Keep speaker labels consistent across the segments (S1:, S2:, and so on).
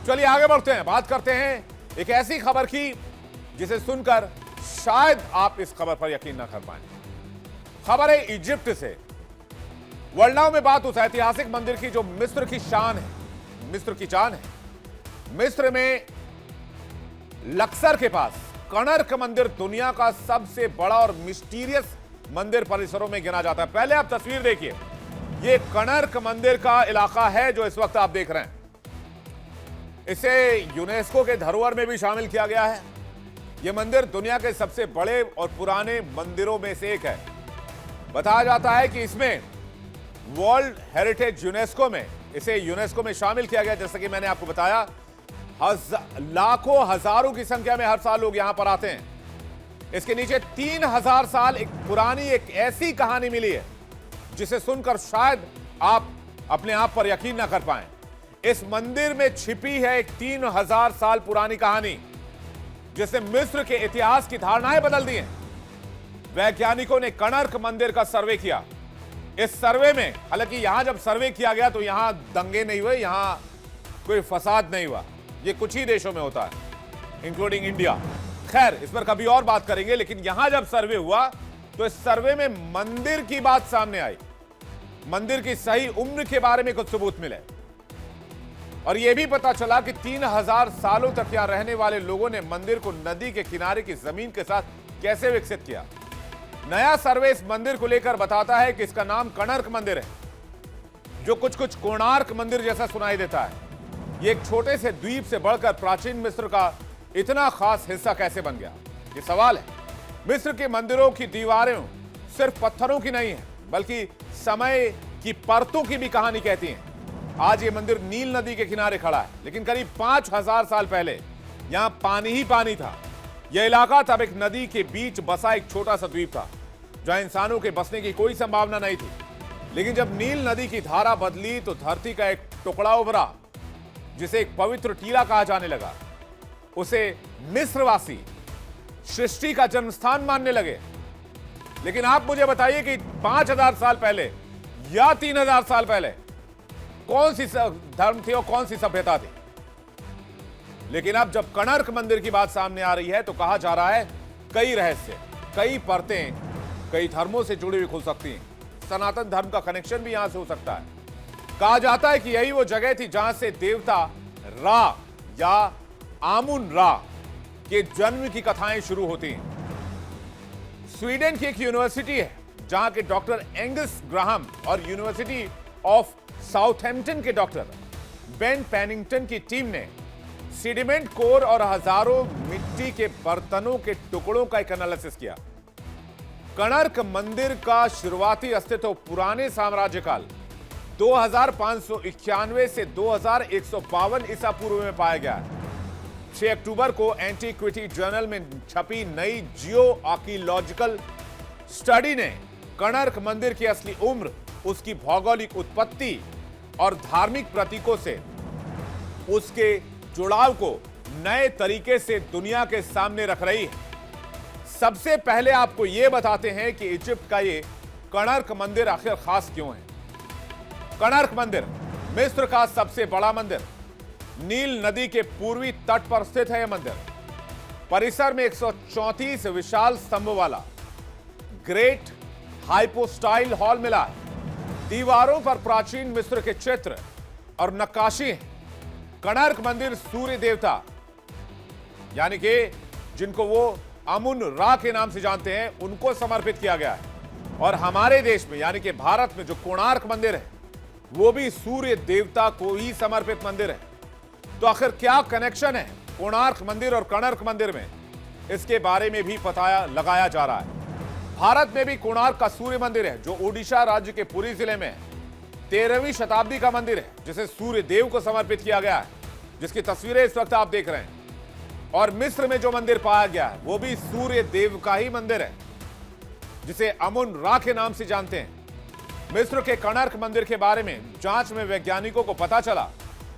S1: चलिए आगे बढ़ते हैं, बात करते हैं एक ऐसी खबर की जिसे सुनकर शायद आप इस खबर पर यकीन ना कर पाए। खबर है इजिप्ट से। वर्ल्ड नाउ में बात उस ऐतिहासिक मंदिर की जो मिस्र की शान है, मिस्र की जान है। मिस्र में लक्सर के पास कणर्क मंदिर दुनिया का सबसे बड़ा और मिस्टीरियस मंदिर परिसरों में गिना जाता है। पहले आप तस्वीर देखिए, यह कणर्क मंदिर का इलाका है जो इस वक्त आप देख रहे हैं। इसे यूनेस्को के धरोहर में भी शामिल किया गया है। यह मंदिर दुनिया के सबसे बड़े और पुराने मंदिरों में से एक है। बताया जाता है कि इसमें वर्ल्ड हेरिटेज यूनेस्को में इसे यूनेस्को में शामिल किया गया। जैसा कि मैंने आपको बताया, लाखों हजारों की संख्या में हर साल लोग यहां पर आते हैं। इसके नीचे 3000 साल एक पुरानी एक ऐसी कहानी मिली है जिसे सुनकर शायद आप अपने आप पर यकीन ना कर पाएं। इस मंदिर में छिपी है एक 3000 साल पुरानी कहानी जिसने मिस्र के इतिहास की धारणाएं बदल दी हैं। वैज्ञानिकों ने कणर्क मंदिर का सर्वे किया। इस सर्वे में, हालांकि यहां जब सर्वे किया गया तो यहां दंगे नहीं हुए, यहां कोई फसाद नहीं हुआ। ये कुछ ही देशों में होता है, इंक्लूडिंग इंडिया। खैर, इस पर कभी और बात करेंगे। लेकिन यहां जब सर्वे हुआ तो इस सर्वे में मंदिर की बात सामने आई। मंदिर की सही उम्र के बारे में कुछ सबूत मिले और यह भी पता चला कि 3000 सालों तक यहां रहने वाले लोगों ने मंदिर को नदी के किनारे की जमीन के साथ कैसे विकसित किया। नया सर्वे इस मंदिर को लेकर बताता है कि इसका नाम कणर्क मंदिर है, जो कुछ कुछ कोणार्क मंदिर जैसा सुनाई देता है। यह एक छोटे से द्वीप से बढ़कर प्राचीन मिस्र का इतना खास हिस्सा कैसे बन गया, यह सवाल है। मिस्र के मंदिरों की दीवारें सिर्फ पत्थरों की नहीं है, बल्कि समय की परतों की भी कहानी कहती हैं। आज ये मंदिर नील नदी के किनारे खड़ा है, लेकिन करीब 5000 साल पहले यहां पानी ही पानी था। यह इलाका तब एक नदी के बीच बसा एक छोटा सा द्वीप था, जहां इंसानों के बसने की कोई संभावना नहीं थी। लेकिन जब नील नदी की धारा बदली तो धरती का एक टुकड़ा उभरा जिसे एक पवित्र टीला कहा जाने लगा। उसे मिस्रवासी सृष्टि का जन्म स्थान मानने लगे। लेकिन आप मुझे बताइए कि 5000 साल पहले या 3000 साल पहले कौन सी धर्म थी और कौन सी सभ्यता थी। लेकिन अब जब कणर्क मंदिर की बात सामने आ रही है तो कहा जा रहा है कई रहस्य, कई परतें कई धर्मों से जुड़ी हुई खुल सकती हैं। सनातन धर्म का कनेक्शन भी यहां से हो सकता है। कहा जाता है कि यही वो जगह थी जहां से देवता रा या आमुन रा के जन्म की कथाएं शुरू होती हैं। स्वीडन की एक यूनिवर्सिटी है जहां के डॉक्टर एंगस ग्राहम और यूनिवर्सिटी ऑफ साउथहैम्पटन के डॉक्टर बेन पेनिंगटन की टीम ने सीडिमेंट कोर और हजारों मिट्टी के बर्तनों के टुकड़ों का एक एनालिसिस किया। कणर्क मंदिर का शुरुआती अस्तित्व पुराने साम्राज्य काल 2591 से 2152 ईसा पूर्व में पाया गया है। 6 अक्टूबर को एंटीक्विटी जर्नल में छपी नई जियो आर्कियोलॉजिकल स्टडी ने कणर्क मंदिर की असली उम्र, उसकी भौगोलिक उत्पत्ति और धार्मिक प्रतीकों से उसके जुड़ाव को नए तरीके से दुनिया के सामने रख रही है। सबसे पहले आपको यह बताते हैं कि इजिप्ट का यह कणर्क मंदिर आखिर खास क्यों है। कणर्क मंदिर मिस्र का सबसे बड़ा मंदिर, नील नदी के पूर्वी तट पर स्थित है। यह मंदिर परिसर में 134 विशाल स्तंभ वाला ग्रेट हाइपोस्टाइल हॉल मिला है। दीवारों पर प्राचीन मिस्र के चित्र और नक्काशी हैं। कणर्क मंदिर सूर्य देवता यानी कि जिनको वो अमुन रा के नाम से जानते हैं, उनको समर्पित किया गया है। और हमारे देश में यानी कि भारत में जो कोणार्क मंदिर है वो भी सूर्य देवता को ही समर्पित मंदिर है। तो आखिर क्या कनेक्शन है कोणार्क मंदिर और कणर्क मंदिर में, इसके बारे में भी पता लगाया जा रहा है। भारत में भी कोणार्क का सूर्य मंदिर है जो ओडिशा राज्य के पुरी जिले में 13वीं शताब्दी का मंदिर है, जिसे सूर्य देव को समर्पित किया गया है, जिसकी तस्वीरें इस वक्त आप देख रहे हैं। और मिस्र में जो मंदिर पाया गया है वो भी सूर्य देव का ही मंदिर है, जिसे अमुन रा के नाम से जानते हैं। मिस्र के कणर्क मंदिर के बारे में जांच में वैज्ञानिकों को पता चला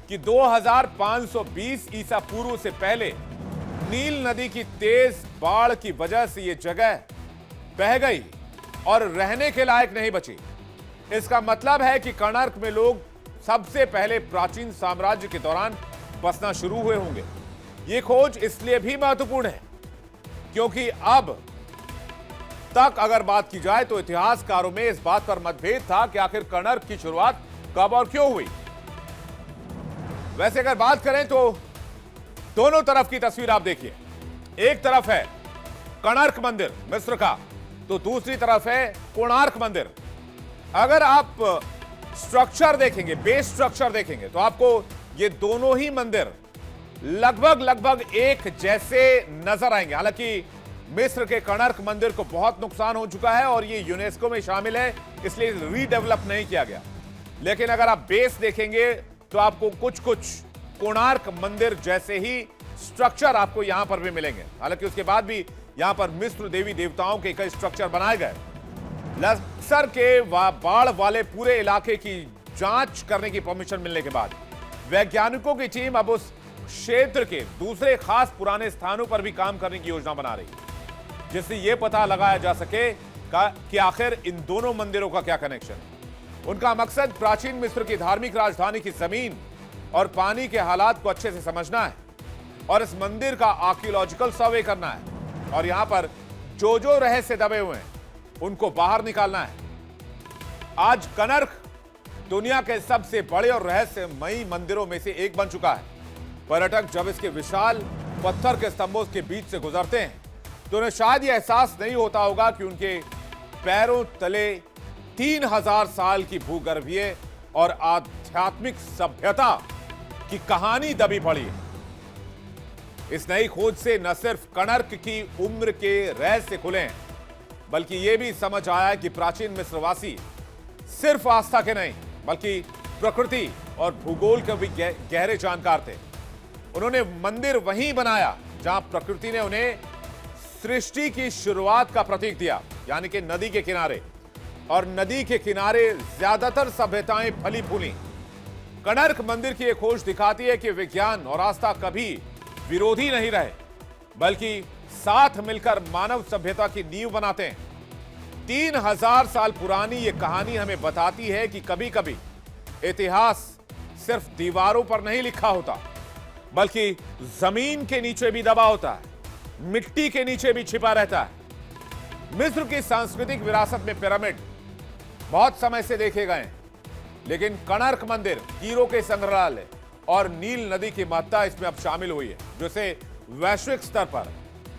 S1: कि 2520 ईसा पूर्व से पहले नील नदी की तेज बाढ़ की वजह से यह जगह बह गई और रहने के लायक नहीं बची। इसका मतलब है कि कणर्क में लोग सबसे पहले प्राचीन साम्राज्य के दौरान बसना शुरू हुए होंगे। यह खोज इसलिए भी महत्वपूर्ण है क्योंकि अब तक अगर बात की जाए तो इतिहासकारों में इस बात पर मतभेद था कि आखिर कोणार्क की शुरुआत कब और क्यों हुई। वैसे अगर बात करें तो दोनों तरफ की तस्वीर आप देखिए। एक तरफ है कोणार्क मंदिर मिस्र का, तो दूसरी तरफ है कोणार्क मंदिर। अगर आप स्ट्रक्चर देखेंगे, बेस स्ट्रक्चर देखेंगे, तो आपको ये दोनों ही मंदिर लगभग एक जैसे नजर आएंगे। हालांकि मिस्र के कोणार्क मंदिर को बहुत नुकसान हो चुका है और ये यूनेस्को में शामिल है, इसलिए रीडेवलप नहीं किया गया। लेकिन अगर आप बेस देखेंगे तो आपको कुछ कोणार्क मंदिर जैसे ही स्ट्रक्चर आपको यहां पर भी मिलेंगे। हालांकि उसके बाद भी यहां पर मिस्र देवी देवताओं के कई स्ट्रक्चर बनाए गए। लक्सर के बाढ़ वाले पूरे इलाके की जांच करने की परमिशन मिलने के बाद वैज्ञानिकों की टीम अब उस क्षेत्र के दूसरे खास पुराने स्थानों पर भी काम करने की योजना बना रही है, जिससे यह पता लगाया जा सके कि आखिर इन दोनों मंदिरों का क्या कनेक्शन है। उनका मकसद प्राचीन मिस्र की धार्मिक राजधानी की जमीन और पानी के हालात को अच्छे से समझना है और इस मंदिर का आर्कियोलॉजिकल सर्वे करना है और यहां पर जो रहस्य दबे हुए हैं उनको बाहर निकालना है। आज कोणार्क दुनिया के सबसे बड़े और रहस्यमयी मंदिरों में से एक बन चुका है। पर्यटक जब इसके विशाल पत्थर के स्तंभों के बीच से गुजरते हैं तो उन्हें शायद यह एहसास नहीं होता होगा कि उनके पैरों तले 3000 साल की भूगर्भीय और आध्यात्मिक सभ्यता की कहानी दबी पड़ी है। इस नई खोज से न सिर्फ कोणार्क की उम्र के रहस्य खुले हैं, बल्कि यह भी समझ आया है कि प्राचीन मिस्रवासी सिर्फ आस्था के नहीं बल्कि प्रकृति और भूगोल के भी गहरे जानकार थे। उन्होंने मंदिर वहीं बनाया जहां प्रकृति ने उन्हें सृष्टि की शुरुआत का प्रतीक दिया, यानी कि नदी के किनारे। और नदी के किनारे ज्यादातर सभ्यताएं फली फूली। कोणार्क मंदिर की यह खोज दिखाती है कि विज्ञान और आस्था कभी विरोधी नहीं रहे, बल्कि साथ मिलकर मानव सभ्यता की नींव बनाते हैं। 3000 साल पुरानी यह कहानी हमें बताती है कि कभी कभी इतिहास सिर्फ दीवारों पर नहीं लिखा होता, बल्कि जमीन के नीचे भी दबा होता है, मिट्टी के नीचे भी छिपा रहता है। मिस्र की सांस्कृतिक विरासत में पिरामिड बहुत समय से देखे गए हैं, लेकिन कोणार्क मंदिर, कीरों के संग्रहालय और नील नदी की महत्ता इसमें अब शामिल हुई है, जो इसे वैश्विक स्तर पर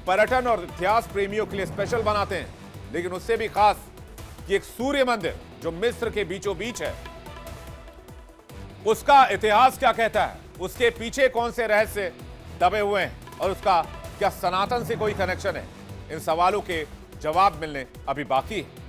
S1: पर्यटन और इतिहास प्रेमियों के लिए स्पेशल बनाते हैं। लेकिन उससे भी खास कि एक सूर्य मंदिर जो मिस्र के बीचों बीच है, उसका इतिहास क्या कहता है, उसके पीछे कौन से रहस्य दबे हुए हैं और उसका क्या सनातन से कोई कनेक्शन है, इन सवालों के जवाब मिलने अभी बाकी है।